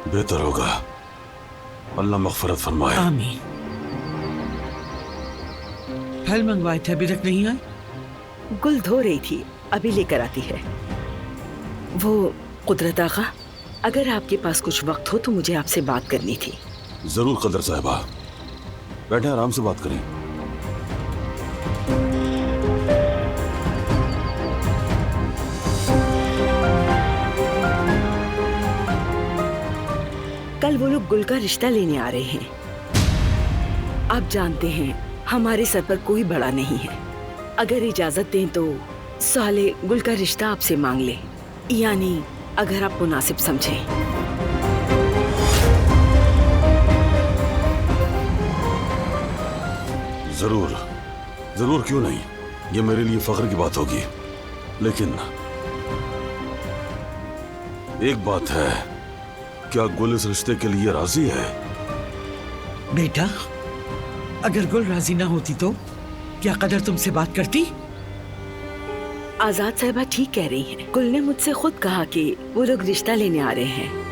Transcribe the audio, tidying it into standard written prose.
बेहतर होगा। अल्लाह मग़फ़िरत फरमाए। आमीन। फल मंगवाए थे, अभी तक नहीं आए? गुल धो रही थी, अभी लेकर आती है। वो कुदरत आगा, अगर आपके पास कुछ वक्त हो तो मुझे आपसे बात करनी थी। जरूर कदर साहिबा, बैठे आराम से बात करें। कल वो लोग गुल का रिश्ता लेने आ रहे हैं। आप जानते हैं हमारे सर पर कोई बड़ा नहीं है। अगर इजाजत दें तो साले गुल का रिश्ता आपसे मांग ले, यानी अगर आप मुनासिब समझें। जरूर जरूर, क्यों नहीं, ये मेरे लिए फख्र की बात होगी। लेकिन एक बात है, क्या गुल इस रिश्ते के लिए राजी है? बेटा, अगर गुल राजी ना होती तो क्या कदर तुमसे बात करती? आजाद साहिबा ठीक कह रही हैं। गुल ने मुझसे खुद कहा कि वो लोग रिश्ता लेने आ रहे हैं।